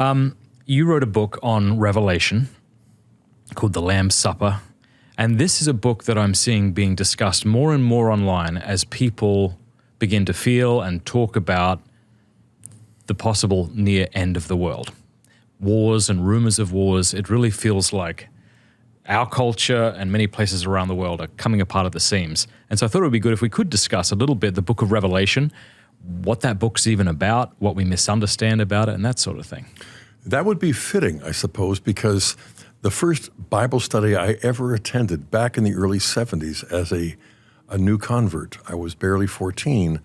You wrote a book on Revelation called The Lamb's Supper, and this is a book that I'm seeing being discussed more and more online as people begin to feel and talk about the possible near end of the world. Wars and rumors of wars, it really feels like our culture and many places around the world are coming apart at the seams. And so I thought it would be good if we could discuss a little bit the book of Revelation, what that book's even about, what we misunderstand about it, and that sort of thing. That would be fitting, I suppose, because the first Bible study I ever attended back in the early 70s as a new convert, I was barely 14,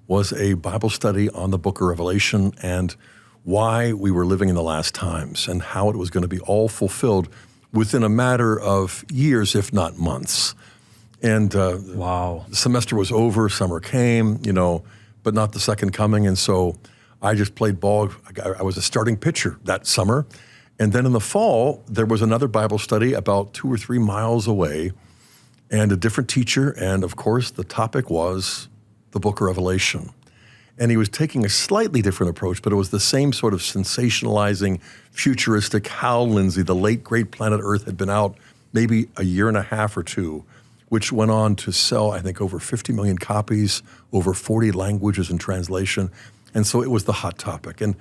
was a Bible study on the book of Revelation and why we were living in the last times and how it was going to be all fulfilled within a matter of years, if not months. And Wow. The semester was over, summer came, but not the second coming. And so I just played ball. I was a starting pitcher that summer. And then in the fall, there was another Bible study about 2 or 3 miles away and a different teacher. And of course, the topic was the book of Revelation. And he was taking a slightly different approach, but it was the same sort of sensationalizing, futuristic. Hal Lindsey, the late great Planet Earth, had been out maybe a year and a half or two, which went on to sell, I think, over 50 million copies, over 40 languages in translation. And so it was the hot topic. And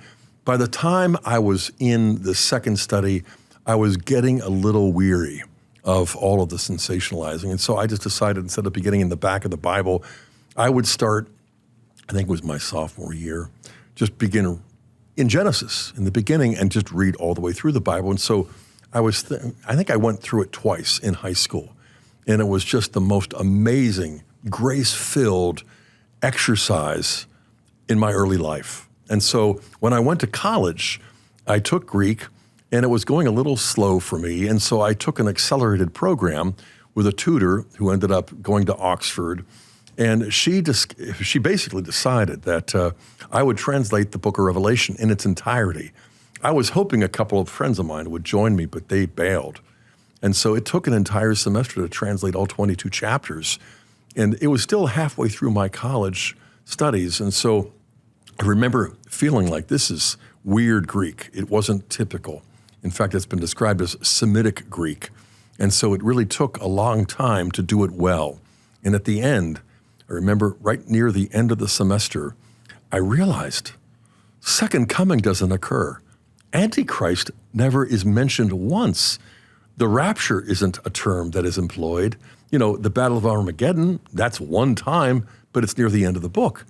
by the time I was in the second study, I was getting a little weary of all of the sensationalizing. And so I just decided, instead of beginning in the back of the Bible, I would start, I think it was my sophomore year, just begin in Genesis, in the beginning, and just read all the way through the Bible. And so I think I went through it twice in high school. And it was just the most amazing, grace-filled exercise in my early life. And so when I went to college, I took Greek, and it was going a little slow for me. And so I took an accelerated program with a tutor who ended up going to Oxford. And she basically decided that I would translate the book of Revelation in its entirety. I was hoping a couple of friends of mine would join me, but they bailed. And so it took an entire semester to translate all 22 chapters. And it was still halfway through my college studies. And so I remember feeling like this is weird Greek. It wasn't typical. In fact, it's been described as Semitic Greek. And so it really took a long time to do it well. And at the end, I remember right near the end of the semester, I realized second coming doesn't occur. Antichrist never is mentioned once. The rapture isn't a term that is employed. The Battle of Armageddon, that's one time, but it's near the end of the book.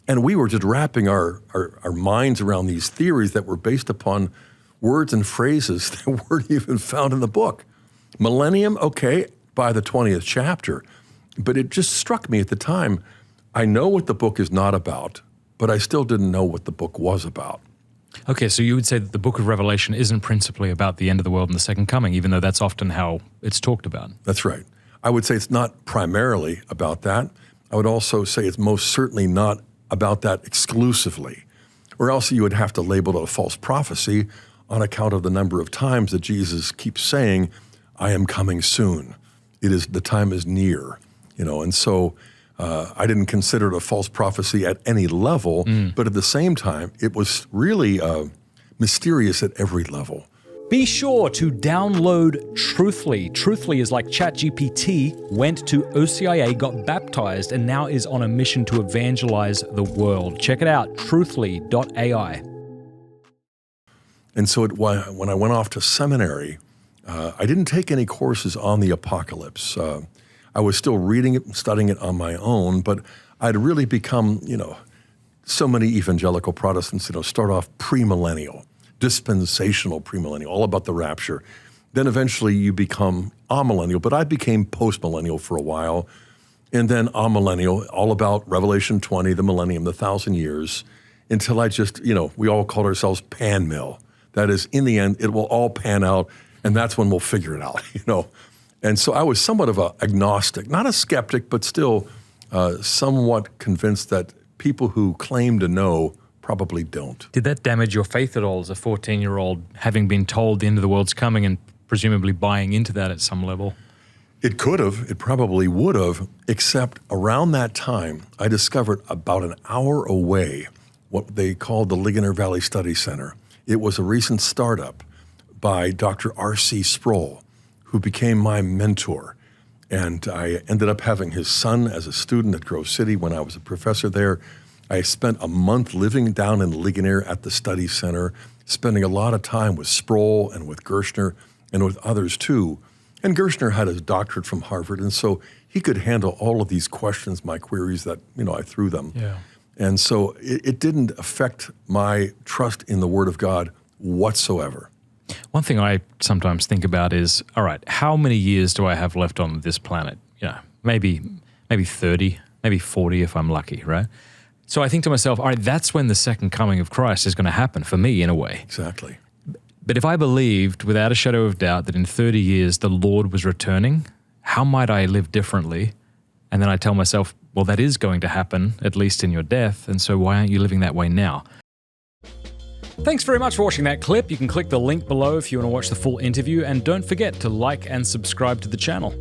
And we were just wrapping our minds around these theories that were based upon words and phrases that weren't even found in the book. Millennium, okay, by the 20th chapter. But it just struck me at the time, I know what the book is not about, but I still didn't know what the book was about. Okay, so you would say that the book of Revelation isn't principally about the end of the world and the second coming, even though that's often how it's talked about. That's right. I would say it's not primarily about that. I would also say it's most certainly not about that exclusively, or else you would have to label it a false prophecy on account of the number of times that Jesus keeps saying, I am coming soon. The time is near, and so I didn't consider it a false prophecy at any level, but at the same time, it was really mysterious at every level. Be sure to download Truthfully. Truthfully is like ChatGPT, went to OCIA, got baptized, and now is on a mission to evangelize the world. Check it out, truthfully.ai. And so when I went off to seminary, I didn't take any courses on the apocalypse. I was still reading it and studying it on my own, but I'd really become, so many evangelical Protestants, start off premillennial, dispensational premillennial, all about the rapture. Then eventually you become amillennial, but I became postmillennial for a while, and then amillennial, all about Revelation 20, the millennium, the 1,000 years, until I just, we all called ourselves pan mill. That is, in the end, it will all pan out, and that's when we'll figure it out, And so I was somewhat of an agnostic, not a skeptic, but still somewhat convinced that people who claim to know probably don't. Did that damage your faith at all as a 14-year-old, having been told the end of the world's coming and presumably buying into that at some level? It could have. It probably would have, except around that time, I discovered about an hour away what they called the Ligonier Valley Study Center. It was a recent startup by Dr. R.C. Sproul, who became my mentor. And I ended up having his son as a student at Grove City when I was a professor there. I spent a month living down in Ligonier at the study center, spending a lot of time with Sproul and with Gershner and with others too. And Gershner had his doctorate from Harvard, and so he could handle all of these questions, my queries that, I threw them. Yeah. And so it didn't affect my trust in the Word of God whatsoever. One thing I sometimes think about is, all right, how many years do I have left on this planet? Maybe 30, maybe 40 if I'm lucky, right? So I think to myself, all right, that's when the second coming of Christ is going to happen for me in a way. Exactly. But if I believed without a shadow of doubt that in 30 years the Lord was returning, how might I live differently? And then I tell myself, well, that is going to happen, at least in your death, and so why aren't you living that way now? Thanks very much for watching that clip. You can click the link below if you want to watch the full interview, and don't forget to like and subscribe to the channel.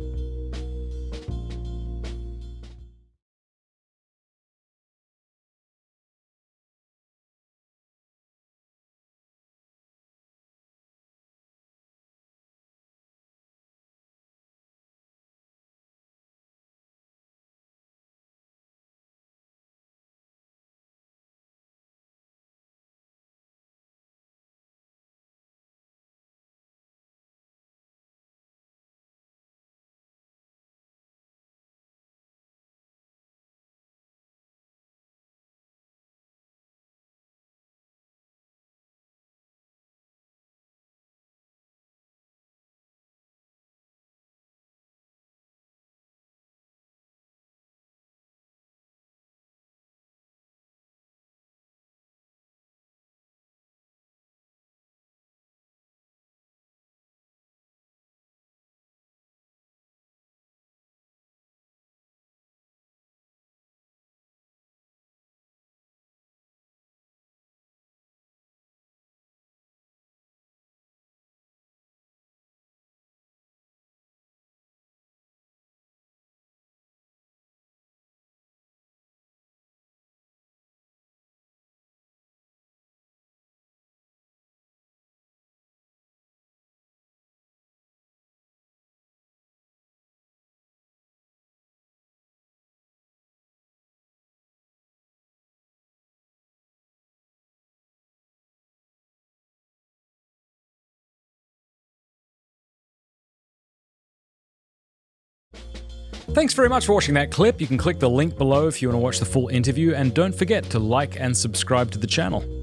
Thanks very much for watching that clip. You can click the link below if you want to watch the full interview, and don't forget to like and subscribe to the channel.